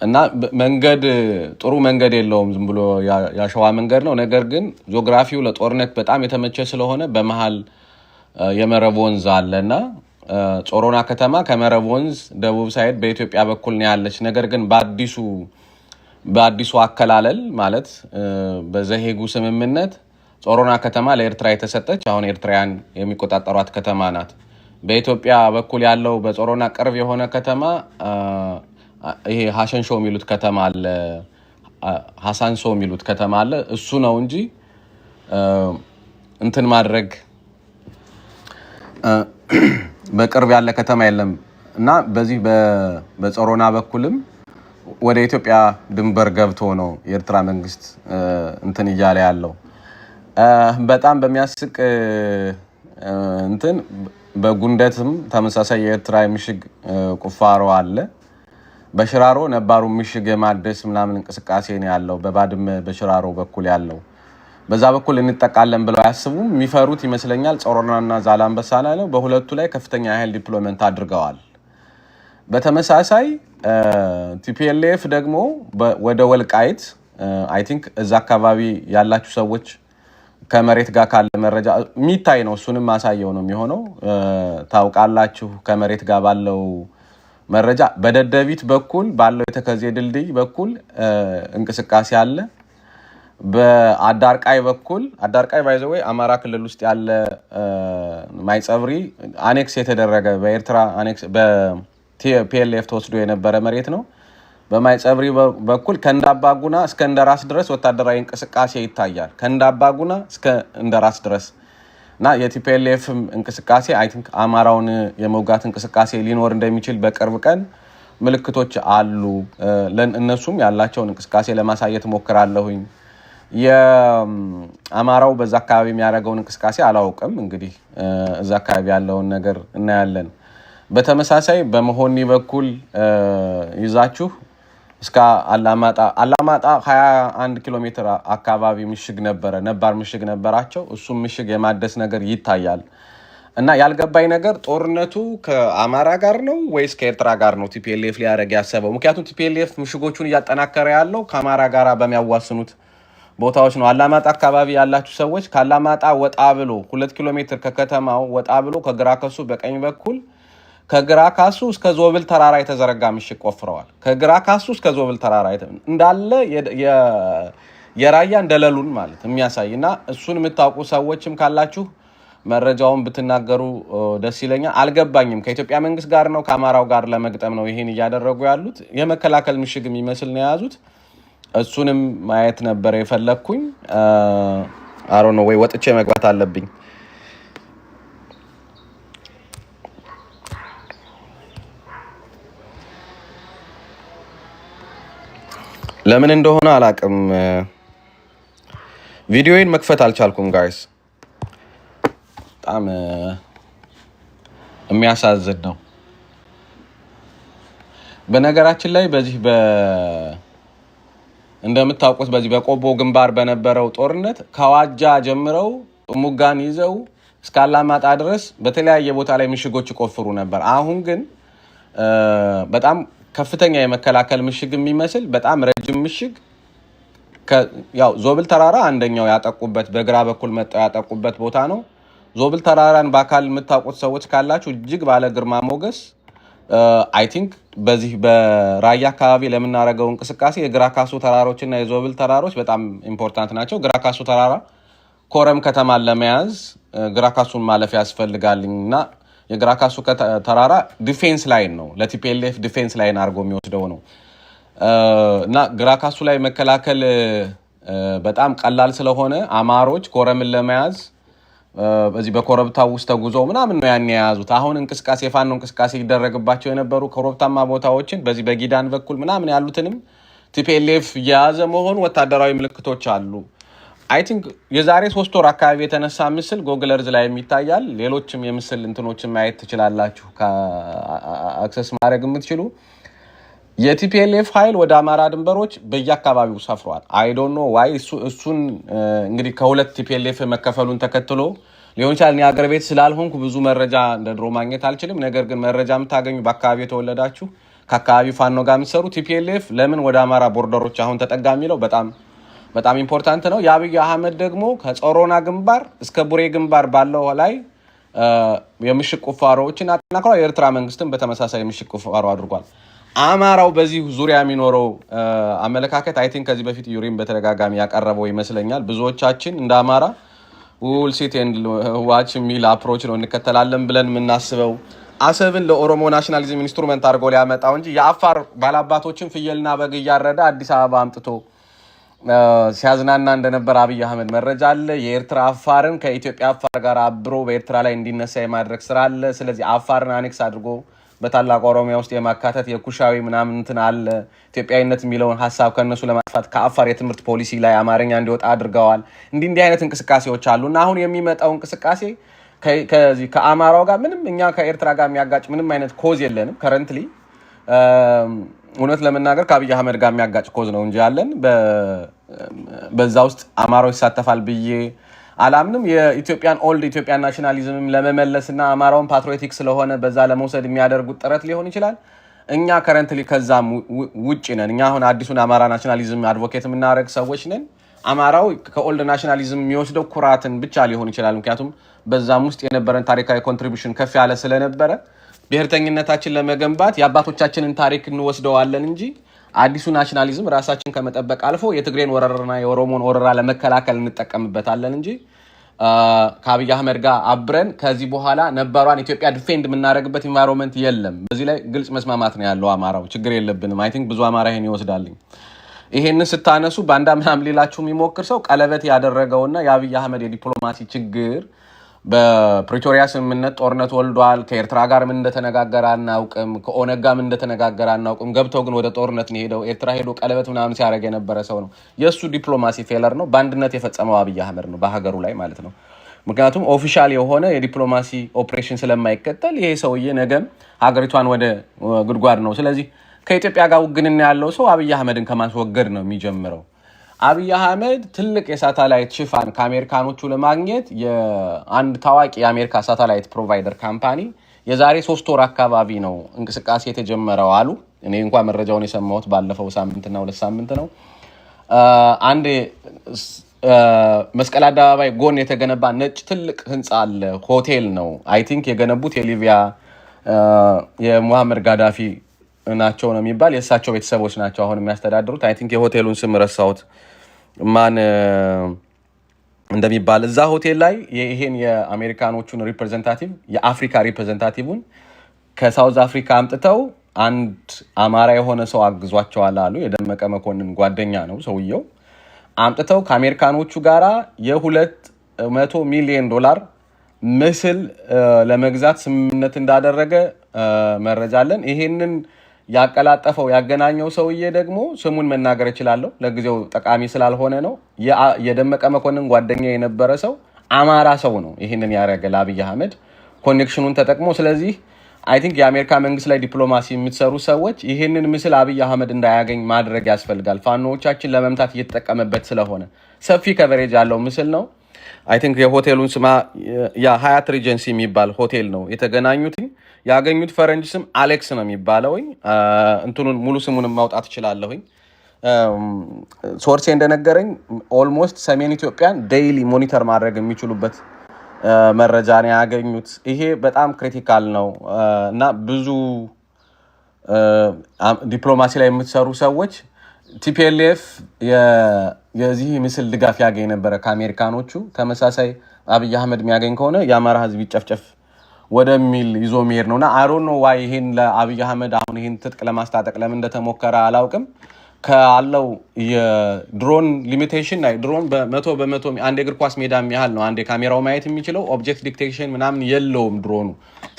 እና መንገድ ጥሩ መንገድ የለውም ዝም ብሎ ያሸዋ መንገድ ነው ነገር ግን ጂኦግራፊው ለጦርነት በጣም የተመቸ ስለሆነ በመሃል የመረብ ወንዝ አለና ጾሮና ከተማ ከመረብ ወንዝ ደቡብ ሳይድ በኢትዮጵያ በኩል ነው ያለች ነገር ግን በአዲሱ አከላለል ማለት በዘሄጉ ስምምነት ጾሮና ከተማ ለኤርትራ የተሰጠች አሁን ኤርትራውያን የሚቆጣጠሯት ከተማ ናት በኢትዮጵያ በኩል ያለው በጾሮና ቅርብ የሆነ ከተማ ይሄ ሐሰንሾ የሚሉት ከተማ አለ ሐሳንሶ የሚሉት ከተማ አለ እሱ ነው እንጂ እንትን ማድረግ በቅርብ ያለ ከተማ የለም እና በዚህ በጾሮና በኩልም ወደ ኢትዮጵያ ድንበር ገብቶ ነው የኤርትራ መንግስት እንትን እያለ ያለው በጣም በሚያስቅ እንትን በጉንደትም ተመሳሳይ የኤርትራ ምሽግ ቁፋሮ አለ በሽራሮ ነባሩ ምሽግ የማደስ ምናምን እንቅስቃሴ ነው ያለው በባድመ በሽራሮ በኩል ያለው በዛ በኩል እንጠቃለን ብለው ያስቡም የሚፈሩት ይመስለኛል ጾሮናና ዛላምበሳ ነው በሁለቱ ላይ ከፍተኛ ኃይል ዲፕሎይመንት አድርገዋል በተመሳሳይ ቲፒኤልኤፍ ደግሞ ወደ ወልቃይት አይ ቲንክ እዛ አካባቢ ያላችሁ ሰዎች ከመሬት ጋር ካለ መረጃ ሚታይ ነው እሱንም ማሳየው ነው የሚሆነው ታውቃላችሁ ከመሬት ጋር ባለው መረጃ በደደቢት በኩል ባለው የተከዜ ድልድይ በኩል እንቅስቃሴ አለ በአዳርቃይ በኩል አዳርቃይ ባይዘው አማራ ክልል ውስጥ ያለ ማይጸብሪ አኔክስ የተደረገ በኤርትራ አኔክስ በቲፒኤልኤፍ ተወስዶ የነበረ መሬት ነው በማይጸብሪ በኩል ከንዳባጉና እስከ እንደራስ ድረስ ወታደራዊ እንቅስቃሴ ይታያል ከንዳባጉና እስከ እንደራስ ድረስ እና የቲፒኤልኤፍ እንቅስቃሴ አይ ቲንክ አማራውን የመውጋት እንቅስቃሴ ሊኖር እንደሚችል በቅርብ ቀን ምልክቶች አሉ ለእነሱም ያላቸውን እንቅስቃሴ ለማሳየት ሞክራለሁኝ የአማራው በዛ አካባቢ የሚያደርገውን እንቅስቃሴ አላውቅም እንግዲህ እዛ አካባቢ ያለውን ነገር እናያለን በተመሳሳይ በመሆኒ በኩል ይዛችሁ እስከ አላማጣ 21 ኪሎ ሜትር አካባቢ ምሽግ ነበር ምሽግ ነበራቸው እሱም ምሽግ የማደስ ነገር ይታያል እና ያልገባኝ ነገር ጦርነቱ ከአማራ ጋር ነው ወይስ ከኤርትራ ጋር ነው ቲፒኤልኤፍ ሊያረግ ያሰበው ምክንያቱም ቲፒኤልኤፍ ምሽጎቹን ያጠናከረ ያለው ከአማራ ጋር በሚያዋስኑት ቦታዎች ነው አላማጣ አካባቢ ያላችሁ ሰዎች ከአላማጣ ወጣ ብሎ 2 ኪሎ ሜትር ከከተማው ወጣ ብሎ ከግራከሱ በቀኝ በኩል ከግራካሱ እስከ ዞብል ተራራ የተዘረጋ ምሽግ ቆፍረዋል ከግራካሱ እስከ ዞብል ተራራ እንዳለ የራያ እንደለሉን ማለት የሚያሳይና እሱን የምታውቁ ሰዎችም ካላችሁ መረጃውን ብትናገሩ ደስ ይለኛል አልገባኝም ከኢትዮጵያ መንግስት ጋር ነው ከአማራው ጋር ለመግጠም ነው ይሄን ያደረጉ ያሉት የመከላከል ምሽግ የሚመስል ነው ያዙት እሱንም ማየት ነበር የፈለኩኝ አሮ ነው ወይ ወጥቼ መግባት አለብኝ ለምን እንደሆነ አላቅም ቪዲዮዬን መክፈት አልቻልኩም ጋይስ በጣም የሚያሳዝን ነው በነገራችን ላይ በዚህ እንደምታውቁት በዚህ በቆቦ ግንባር በነበረው ጦርነት ከዋጃ ጀምረው ሙጋን ይዘው እስከ አላማጣ ድረስ በተለያየ ቦታ ላይ ምሽጎች ይቆፍሩ ነበር አሁን ግን በጣም ከፍተኛ የመከላከል ምሽግ የሚመስል በጣም ረጅም ምሽግ ያው ዞብል ተራራ አንደኛው ያጠቁበት በግራ በኩል መጣው ያጠቁበት ቦታ ነው ዞብል ተራራን በአካል የምታውቁት ሰዎች ካላችሁ እጅግ ባለ ግርማ ሞገስ አይ ቲንክ በዚህ በራያ አካባቢ ለምናረጋው እንቅስቃሴ የግራካሱ ተራሮችና የዞብል ተራሮች በጣም ኢምፖርታንት ናቸው ግራካሱ ተራራ ኮረም ከተማን ለመያዝ ግራካሱን ማለፍ ያስፈልጋልና የግራካሱ ተራራ ዲፌንስ ላይን ነው ለቲፒኤልኤፍ ዲፌንስ ላይን አርጎ የሚወስደው ነው እና ግራካሱ ላይ መከላከል በጣም ቀላል ስለሆነ አማሮች ኮረምን ለመያዝ በዚህ በኮረብታው ውስጥ ተጉዘው ምናምን ነው ያን ያያዙት አሁን እንቅስቃሴ ፋኖ እንቅስቃሴ ይደረግባቸው የነበሩ ኮረብታማ ቦታዎችን በዚህ በጊዳን በኩል ምናምን ያሉትንም ቲፒኤልኤፍ ያዘ መሆኑ ወታደራዊ ምልክቶች አሉ አይ ቲንክ የዛሬ 3 ወር አካባቢ የተነሳ ምስል ጎግል እርዝ ላይ የሚታያል ሌሎችም የምስል እንትኖችን ማየት ትችላላችሁ አክሰስ ማድረግ የምትችሉ የቲፒኤልኤፍ ኃይል ወደ አማራ ድንበሮች በየአካባቢው ሰፍሯል አይ ዶንት ኖ ዋይ እሱን እንግዲህ ከሁለት ቲፒኤልኤፍ መከፈሉን ተከትሎ ሊሆን ይችላል እኔ ሀገር ቤት ስላልሆንኩ ብዙ መረጃ እንደድሮ ማግኘት አልችልም ነገር ግን መረጃ የምታገኙ በአካባቢው የተወለዳችሁ ከአካባቢ ፋኖ ጋር የሚሰሩ ቲፒኤልኤፍ ለምን ወደ አማራ ቦርደሮች አሁን ተጠጋ የሚለው በጣም ኢምፖርታንት ነው። የአብይ አህመድ ደግሞ ከጾሮና ግንባር እስከ ቡሬ ግንባር ባለው ላይ የምሽግ ቁፋሮዎችን አጠናክሯል። የኤርትራ መንግስትም በተመሳሳይ የምሽግ ቁፋሮ አድርጓል። አማራው በዚህ ዙሪያ የሚኖረው አመለካከት አይ ቲንክ ከዚህ በፊት ዩሪም በተደጋጋሚ ያቀረበው ይመስለኛል። ብዙዎቻችን እንደ አማራ ዊል ሲት ኤንድ ዋች የሚል አፕሮች ነው እንከተላለን ብለን የምናስበው አሰብን ለኦሮሞ ናሽናሊዝም ኢንስትሩመንት አድርጎ ሊያመጣው እንጂ የአፋር ባላባቶችን ፍየልና በግ እያረደ አዲስ አበባ አምጥቶ ሲያዝናና እንደነበር አብይ አህመድ መረጃ አለ። የኤርትራ አፋርን ከኢትዮጵያ አፋር ጋር አብሮ በኤርትራ ላይ እንዲነሳ የማድረግ ስራ አለ። ስለዚህ አፋርን አኔክስ አድርጎ በታላቅ ኦሮሚያ ውስጥ የማካተት የኩሻዊ ምናምን እንትን አለ። ኢትዮጵያዊነት የሚለውን ሀሳብ ከነሱ ለማጥፋት ከአፋር የትምህርት ፖሊሲ ላይ አማርኛ እንዲወጣ አድርገዋል። እንዲህ አይነት እንቅስቃሴዎች አሉ እና አሁን የሚመጣው እንቅስቃሴ ከዚህ ከአማራው ጋር ምንም እኛ ከኤርትራ ጋር የሚያጋጭ ምንም አይነት ኮዝ የለንም። ከረንትሊ እውነት ለመናገር ከአብይ አህመድ ጋር የሚያጋጭ ኮዝ ነው እንጂ ያለን በዛ ውስጥ አማራው ይሳተፋል ብዬ አላምንም። የኢትዮጵያን ኦልድ ኢትዮጵያን ናሽናሊዝም ለመመለስና አማራውን ፓትሪዮቲክ ስለሆነ በዛ ለመውሰድ የሚያደርጉት ጥረት ሊሆን ይችላል። እኛ ከረንትሊ ከዛም ውጪ ነን። እኛ አሁን አዲሱን አማራ ናሽናሊዝም አድቮኬት የምናደርግ ሰዎች ነን። አማራው ከኦልድ ናሽናሊዝም የሚወስደው ኩራትን ብቻ ሊሆን ይችላል። ምክንያቱም በዛም ውስጥ የነበረን ታሪካዊ ኮንትሪቢዩሽን ከፍ ያለ ስለነበረ ብሔርተኝነታችን ለመገንባት የአባቶቻችንን ታሪክ እንወስደዋለን እንጂ አዲሱ ናሽናሊዝም ራሳችን ከመጠበቅ አልፎ የትግሬን ወረራና የኦሮሞን ወረራ ለመከላከል እንጠቀምበታለን እንጂ ከአብይ አህመድ ጋር አብረን ከዚህ በኋላ ነባሯን ኢትዮጵያ ዲፌንድ የምናደርግበት ኢንቫይሮንመንት የለም። በዚህ ላይ ግልጽ መስማማት ነው ያለው። አማራው ችግር የለብንም። አይ ቲንክ ብዙ አማራ ይሄን ይወስዳልኝ። ይሄንን ስታነሱ ባንዳ ምናምን ሌላችሁ የሚሞክር ሰው ቀለበት ያደረገውና የአብይ አህመድ የዲፕሎማሲ ችግር በፕሪቶሪያ ስምምነት ጦርነት ወልዷል። ከኤርትራ ጋር ምን እንደተነጋገረ አናውቅም። ከኦነግ ጋር ምን እንደተነጋገረ አናውቅም። ገብተው ግን ወደ ጦርነት ነው ሄደው ኤርትራ ሄዶ ቀለበት ምናምን ሲያደርግ የነበረ ሰው ነው። የእሱ ዲፕሎማሲ ፌለር ነው። በአንድነት የፈጸመው አብይ አህመድ ነው በሀገሩ ላይ ማለት ነው። ምክንያቱም ኦፊሻል የሆነ የዲፕሎማሲ ኦፕሬሽን ስለማይከተል ይሄ ሰውዬ ነገም ሀገሪቷን ወደ ጉድጓድ ነው። ስለዚህ ከኢትዮጵያ ጋር ውግንና ያለው ሰው አብይ አህመድን ከማስወገድ ነው የሚጀምረው። አብይ አህመድ ትልቅ የሳተላይት ሽፋን ከአሜሪካኖቹ ለማግኘት የአንድ ታዋቂ የአሜሪካ ሳተላይት ፕሮቫይደር ካምፓኒ የዛሬ 3 ወር አካባቢ ነው እንቅስቃሴ የተጀመረው አሉ። እኔ እንኳን መረጃውን የሰማሁት ባለፈው ሳምንትና 2 ሳምንት ነው። አንድ መስቀል አደባባይ ጎን የተገነባ ነጭ ትልቅ ህንፃ አለ። ሆቴል ነው። አይ ቲንክ የገነቡት የሊቢያ የሙሐመድ ጋዳፊ ናቸው ነው የሚባል የእሳቸው ቤተሰቦች ናቸው አሁን የሚያስተዳድሩት። አይ ቲንክ የሆቴሉን ስም ረሳሁት ማን እንደሚባል። እዛ ሆቴል ላይ ይሄን የአሜሪካኖቹን ሪፕሬዘንታቲቭ የአፍሪካ ሪፕሬዘንታቲቭን ከሳውዝ አፍሪካ አምጥተው አንድ አማራ የሆነ ሰው አግዟቸዋል አሉ። የደመቀ መኮንን ጓደኛ ነው ሰውየው። አምጥተው ከአሜሪካኖቹ ጋራ $200 ሚሊዮን ምስል ለመግዛት ስምምነት እንዳደረገ መረጃ አለን። ይሄንን ያቀላጠፈው ያገናኘው ሰውዬ ደግሞ ስሙን መናገር እችላለሁ፣ ለጊዜው ጠቃሚ ስላልሆነ ነው። የደመቀ መኮንን ጓደኛ የነበረ ሰው አማራ ሰው ነው ይሄንን ያደረገ ለአብይ አህመድ ኮኔክሽኑን ተጠቅሞ። ስለዚህ አይ ቲንክ የአሜሪካ መንግስት ላይ ዲፕሎማሲ የምትሰሩ ሰዎች ይሄንን ምስል አብይ አህመድ እንዳያገኝ ማድረግ ያስፈልጋል። ፋኖዎቻችን ለመምታት እየተጠቀመበት ስለሆነ ሰፊ ከቨሬጅ ያለው ምስል ነው። አይ ቲንክ የሆቴሉን ስማ ሀያት ሪጀንሲ የሚባል ሆቴል ነው የተገናኙት። ያገኙት ፈረንጅ ስም አሌክስ ነው የሚባለውኝ። እንትኑን ሙሉ ስሙንም ማውጣት እችላለሁኝ። ሶርሴ እንደነገረኝ ኦልሞስት ሰሜን ኢትዮጵያን ዴይሊ ሞኒተር ማድረግ የሚችሉበት መረጃ ነው ያገኙት። ይሄ በጣም ክሪቲካል ነው እና ብዙ ዲፕሎማሲ ላይ የምትሰሩ ሰዎች ቲፒኤልኤፍ የዚህ ምስል ድጋፍ ያገኝ ነበረ ከአሜሪካኖቹ። ተመሳሳይ አብይ አህመድ የሚያገኝ ከሆነ የአማራ ህዝብ ይጨፍጨፍ ወደሚል ይዞ መሄድ ነውና አሮን ነው ዋይ ይሄን ለአብይ አህመድ አሁን ይሄን ትጥቅ ለማስታጠቅ ለምን እንደተሞከረ አላውቅም። ካለው የድሮን ሊሚቴሽን ላይ ድሮን በመቶ አንድ የእግር ኳስ ሜዳ የሚያህል ነው አንድ ካሜራው ማየት የሚችለው። ኦብጀክት ዲቴክሽን ምናምን የለውም ድሮኑ።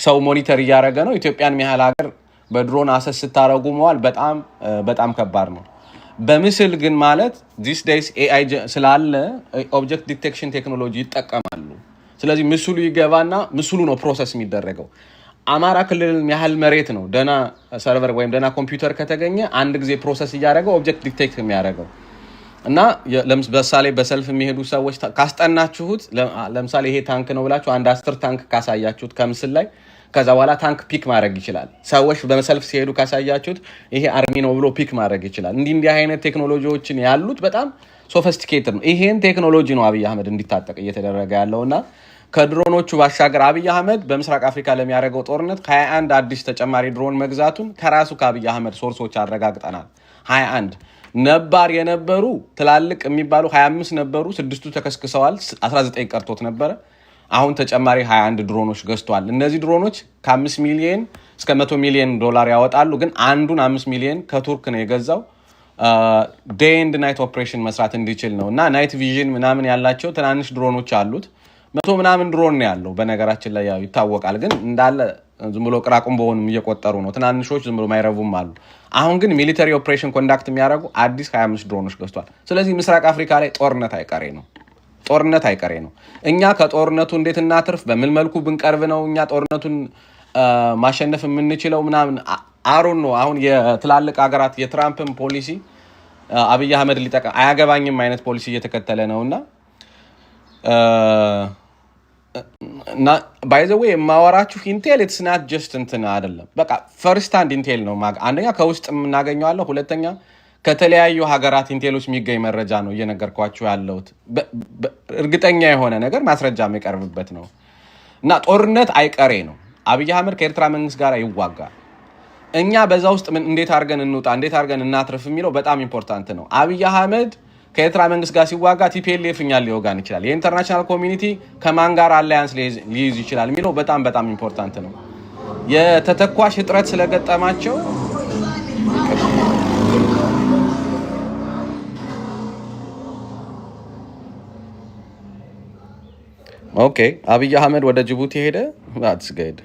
ሰው ሞኒተር እያደረገ ነው። ኢትዮጵያን የሚያህል ሀገር በድሮን አሰስ ስታረጉ መዋል በጣም ከባድ ነው። በምስል ግን ማለት ዲስ ዴይስ ኤአይ ስላለ ኦብጀክት ዲቴክሽን ቴክኖሎጂ ይጠቀማሉ። ስለዚህ ምስሉ ይገባና ምስሉ ነው ፕሮሰስ የሚደረገው። አማራ ክልል ያህል መሬት ነው ደና ሰርቨር ወይም ደና ኮምፒውተር ከተገኘ አንድ ጊዜ ፕሮሰስ እያደረገው ኦብጀክት ዲቴክት የሚያደርገው። እና ለምሳሌ በሰልፍ የሚሄዱ ሰዎች ካስጠናችሁት ለምሳሌ ይሄ ታንክ ነው ብላችሁ አንድ 10 ታንክ ካሳያችሁት ከምስል ላይ ከዛ በኋላ ታንክ ፒክ ማድረግ ይችላል። ሰዎች በሰልፍ ሲሄዱ ካሳያችሁት ይሄ አርሚ ነው ብሎ ፒክ ማድረግ ይችላል። እንዲህ አይነት ቴክኖሎጂዎችን ያሉት በጣም ሶፊስቲኬትድ ነው። ይሄን ቴክኖሎጂ ነው አብይ አህመድ እንዲታጠቅ እየተደረገ ያለውና ከድሮኖቹ ባሻገር አብይ አህመድ በምስራቅ አፍሪካ ለሚያደርገው ጦርነት 21 አዲስ ተጨማሪ ድሮን መግዛቱን ከራሱ ከአብይ አህመድ ሶርሶች አረጋግጠናል። 21 ነባር የነበሩ ትላልቅ የሚባሉ 25 ነበሩ፣ 6ቱ ተከስክሰዋል፣ 19 ቀርቶት ነበረ። አሁን ተጨማሪ 21 ድሮኖች ገዝቷል። እነዚህ ድሮኖች ከ5 ሚሊዮን እስከ 100 ሚሊዮን ዶላር ያወጣሉ። ግን አንዱን 5 ሚሊዮን ከቱርክ ነው የገዛው ዴይ ኤንድ ናይት ኦፕሬሽን መስራት እንዲችል ነው። እና ናይት ቪዥን ምናምን ያላቸው ትናንሽ ድሮኖች አሉት። 100 ምናምን ድሮን ነው ያለው በነገራችን ላይ ያው ይታወቃል። ግን እንዳለ ዝም ብሎ ቅራቁም በሆኑም እየቆጠሩ ነው። ትናንሾች ዝም ብሎ ማይረቡም አሉ። አሁን ግን ሚሊተሪ ኦፕሬሽን ኮንዳክት የሚያደርጉ አዲስ 25 ድሮኖች ገዝቷል። ስለዚህ ምስራቅ አፍሪካ ላይ ጦርነት አይቀሬ ነው። እኛ ከጦርነቱ እንዴት እናትርፍ፣ በምን መልኩ ብንቀርብ ነው እኛ ጦርነቱን ማሸነፍ የምንችለው ምናምን አሮን ነው። አሁን የትላልቅ ሀገራት የትራምፕን ፖሊሲ አብይ አህመድ ሊጠቀም አያገባኝም አይነት ፖሊሲ እየተከተለ ነውና እና ባይ ዘ ዌይ የማወራችሁ ኢንቴል ኢትስ ናት ጀስት እንትን አይደለም። በቃ ፈርስት ሃንድ ኢንቴል ነው። አንደኛ ከውስጥ የምናገኘዋለሁ፣ ሁለተኛ ከተለያዩ ሀገራት ኢንቴሎች የሚገኝ መረጃ ነው እየነገርኳችሁ ያለሁት። እርግጠኛ የሆነ ነገር ማስረጃ የሚቀርብበት ነው እና ጦርነት አይቀሬ ነው። አብይ አህመድ ከኤርትራ መንግስት ጋር ይዋጋል። እኛ በዛ ውስጥ እንዴት አድርገን እንውጣ፣ እንዴት አድርገን እናትርፍ የሚለው በጣም ኢምፖርታንት ነው። አብይ አህመድ ከኤርትራ መንግስት ጋር ሲዋጋ ቲፒኤልኤፍ እኛን ሊወጋን ይችላል፣ የኢንተርናሽናል ኮሚኒቲ ከማን ጋር አላያንስ ሊይዝ ይችላል የሚለው በጣም በጣም ኢምፖርታንት ነው። የተተኳሽ እጥረት ስለገጠማቸው ኦኬ አብይ አህመድ ወደ ጅቡቲ ሄደ። that's good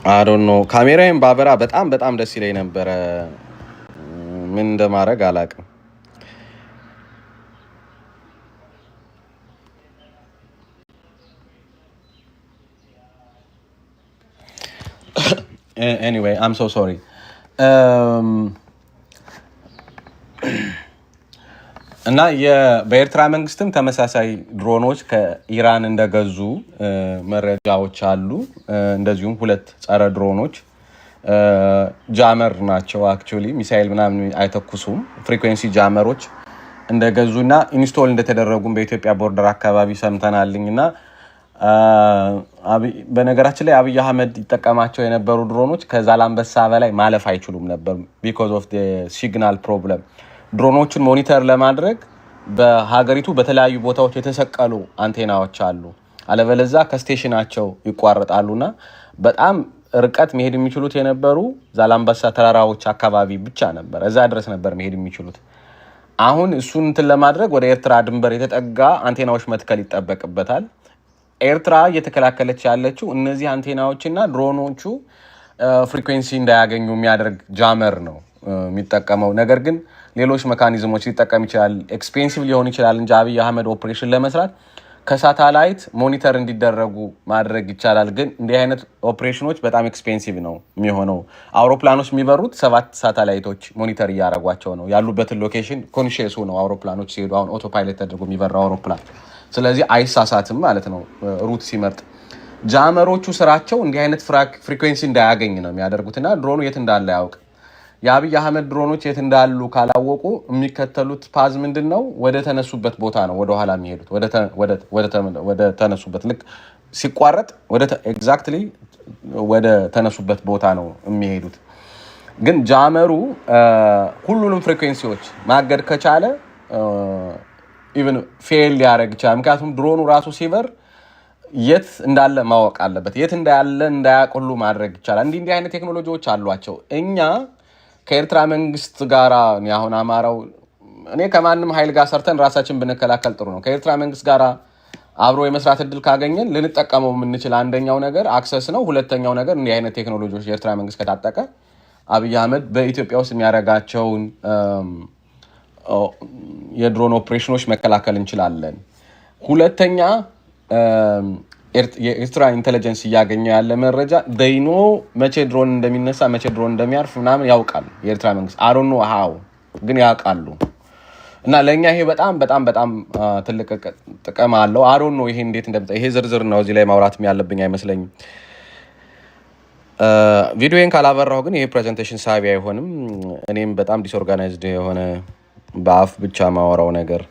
I don't know ካሜራዬን ባበራ በጣም ደስ ይለኝ ነበረ። ምን እንደማድረግ አላውቅም። anyway I'm so sorry እና በኤርትራ መንግስትም ተመሳሳይ ድሮኖች ከኢራን እንደገዙ መረጃዎች አሉ። እንደዚሁም 2 ጸረ ድሮኖች ጃመር ናቸው። አክቹሊ ሚሳኤል ምናምን አይተኩሱም። ፍሪኩዌንሲ ጃመሮች እንደገዙና ኢንስቶል እንደተደረጉም በኢትዮጵያ ቦርደር አካባቢ ሰምተናልኝና በነገራችን ላይ አብይ አህመድ ይጠቀማቸው የነበሩ ድሮኖች ከዛላምበሳ በላይ ማለፍ አይችሉም ነበር because of the signal problem። ድሮኖችን ሞኒተር ለማድረግ በሀገሪቱ በተለያዩ ቦታዎች የተሰቀሉ አንቴናዎች አሉ። አለበለዚያ ከስቴሽናቸው ይቋረጣሉና በጣም ርቀት መሄድ የሚችሉት የነበሩ ዛላምበሳ ተራራዎች አካባቢ ብቻ ነበር። እዛ ድረስ ነበር መሄድ የሚችሉት። አሁን እሱን እንትን ለማድረግ ወደ ኤርትራ ድንበር የተጠጋ አንቴናዎች መትከል ይጠበቅበታል። ኤርትራ እየተከላከለች ያለችው እነዚህ አንቴናዎችና ድሮኖቹ ፍሪኩዌንሲ እንዳያገኙ የሚያደርግ ጃመር ነው የሚጠቀመው። ነገር ግን ሌሎች ሜካኒዝሞች ሊጠቀም ይችላል። ኤክስፔንሲቭ ሊሆን ይችላል እንጂ አብይ አህመድ ኦፕሬሽን ለመስራት ከሳተላይት ሞኒተር እንዲደረጉ ማድረግ ይቻላል። ግን እንዲህ አይነት ኦፕሬሽኖች በጣም ኤክስፔንሲቭ ነው የሚሆነው። አውሮፕላኖች የሚበሩት 7 ሳተላይቶች ሞኒተር እያደረጓቸው ነው። ያሉበትን ሎኬሽን ኮንሺየስ ነው አውሮፕላኖች ሲሄዱ። አሁን ኦቶፓይለት ተደርጎ የሚበራው አውሮፕላን ስለዚህ አይሳሳትም ማለት ነው ሩት ሲመርጥ። ጃመሮቹ ስራቸው እንዲህ አይነት ፍሪኩዌንሲ እንዳያገኝ ነው የሚያደርጉትና ድሮኑ የት እንዳለ ያውቅ። የአብይ አህመድ ድሮኖች የት እንዳሉ ካላወቁ የሚከተሉት ፓዝ ምንድነው? ወደ ተነሱበት ቦታ ነው ወደ ኋላ የሚሄዱት። ወደ ተነሱበት ልክ ሲቋረጥ ኤግዛክትሊ ወደ ተነሱበት ቦታ ነው የሚሄዱት። ግን ጃመሩ ሁሉንም ፍሪኩዌንሲዎች ማገድ ከቻለ ኢቭን ፌል ሊያደርግ ይችላል። ምክንያቱም ድሮኑ ራሱ ሲበር የት እንዳለ ማወቅ አለበት። የት እንዳለ እንዳያውቅ ሁሉ ማድረግ ይቻላል። እንዲህ አይነት ቴክኖሎጂዎች አሏቸው። እኛ ከኤርትራ መንግስት ጋር አሁን አማራው እኔ ከማንም ኃይል ጋር ሰርተን ራሳችን ብንከላከል ጥሩ ነው። ከኤርትራ መንግስት ጋር አብሮ የመስራት እድል ካገኘን ልንጠቀመው የምንችል አንደኛው ነገር አክሰስ ነው። ሁለተኛው ነገር እንዲህ አይነት ቴክኖሎጂዎች የኤርትራ መንግስት ከታጠቀ አብይ አህመድ በኢትዮጵያ ውስጥ የሚያደርጋቸውን የድሮን ኦፕሬሽኖች መከላከል እንችላለን። ሁለተኛ የኤርትራ ኢንተለጀንስ እያገኘ ያለ መረጃ ደይኖ መቼ ድሮን እንደሚነሳ መቼ ድሮን እንደሚያርፍ ምናምን ያውቃል የኤርትራ መንግስት። አሮኖ ሃው ግን ያውቃሉ። እና ለኛ ይሄ በጣም በጣም በጣም ትልቅ ጥቅም አለው። አሮኖ ይሄ እንዴት እንደምታ ይሄ ዝርዝር ነው እዚህ ላይ ማውራትም ያለብኝ አይመስለኝም። ቪዲዮን ካላበራሁ ግን ይሄ ፕሬዘንቴሽን ሳቢ አይሆንም። እኔም በጣም ዲስኦርጋናይዝድ የሆነ በአፍ ብቻ ማወራው ነገር